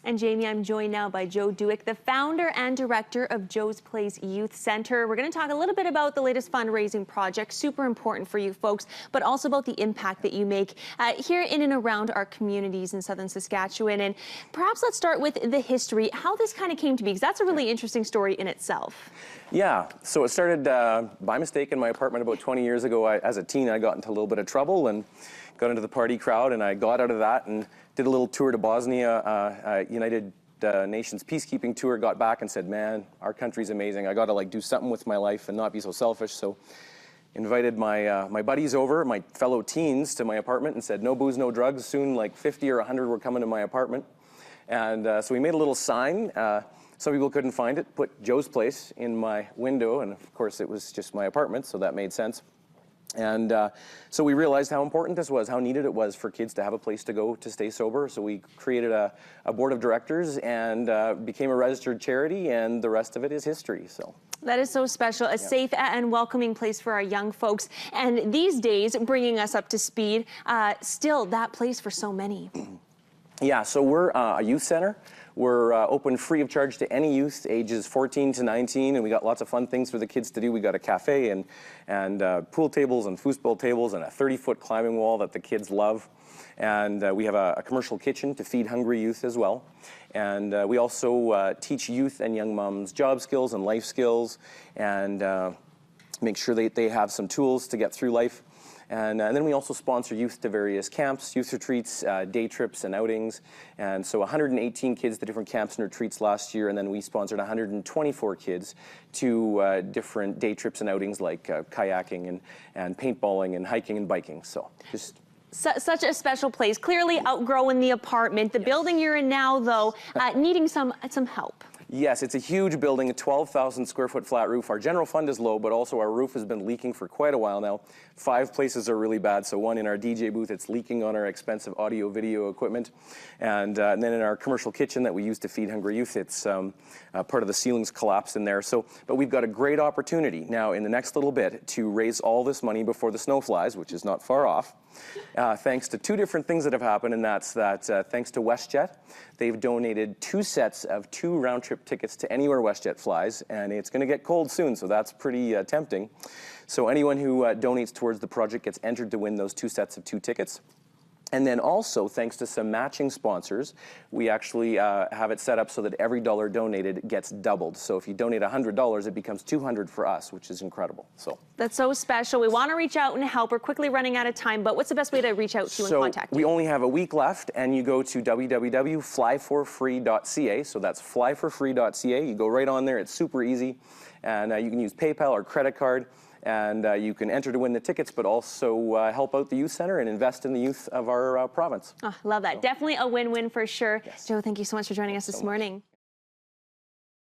And Jamie, I'm joined now by Joe Dueck, the founder and director of Joe's Place Youth Center. We're going to talk a little bit about the latest fundraising project, super important for you folks, but also about the impact that you make here in and around our communities in southern Saskatchewan. And perhaps let's start with the history, how this kind of came to be, because that's a really interesting story in itself. Yeah, so it started by mistake in my apartment about 20 years ago. As a teen, I got into a little bit of trouble and got into the party crowd, and I got out of that and did a little tour to Bosnia, United Nations peacekeeping tour, got back and said, man, our country's amazing. I got to do something with my life and not be so selfish. So invited my buddies over, my fellow teens, to my apartment and said, no booze, no drugs. Soon 50 or 100 were coming to my apartment. And so we made a little sign. Some people couldn't find it, put Joe's Place in my window, and of course it was just my apartment, so that made sense. And so we realized how important this was, how needed it was for kids to have a place to go to stay sober. So we created a board of directors and became a registered charity, and the rest of it is history. So that is so special, a safe and welcoming place for our young folks. And these days, bringing us up to speed, still that place for so many. Yeah, so we're a youth center. We're open free of charge to any youth ages 14 to 19, and we got lots of fun things for the kids to do. We got a cafe and pool tables and foosball tables and a 30-foot climbing wall that the kids love. And we have a commercial kitchen to feed hungry youth as well. And we also teach youth and young moms job skills and life skills, and make sure they have some tools to get through life. And then we also sponsor youth to various camps, youth retreats, day trips and outings. And so 118 kids to different camps and retreats last year, and then we sponsored 124 kids to different day trips and outings like kayaking and paintballing and hiking and biking. So just... Such a special place, clearly outgrowing the apartment. The building you're in now, though, needing some help. Yes, it's a huge building, a 12,000 square foot flat roof. Our general fund is low, but also our roof has been leaking for quite a while now. 5 places are really bad. So one in our DJ booth, it's leaking on our expensive audio video equipment. And then in our commercial kitchen that we use to feed hungry youth, it's part of the ceilings collapsed in there. But we've got a great opportunity now in the next little bit to raise all this money before the snow flies, which is not far off. Thanks to 2 different things that have happened, and that's that thanks to WestJet, they've donated 2 sets of 2 round-trip tickets to anywhere WestJet flies, and it's going to get cold soon, so that's pretty tempting. So anyone who donates towards the project gets entered to win those 2 sets of 2 tickets. And then also, thanks to some matching sponsors, we actually have it set up so that every dollar donated gets doubled. So if you donate $100, it becomes $200 for us, which is incredible. So that's so special. We want to reach out and help. We're quickly running out of time, but what's the best way to reach out to you and contact you? We only have a week left, and you go to www.flyforfree.ca. So that's flyforfree.ca. You go right on there. It's super easy, and you can use PayPal or credit card. And you can enter to win the tickets, but also help out the youth center and invest in the youth of our province. Oh, love that. So, definitely a win-win for sure. Yes. Joe, thank you so much for joining us this morning.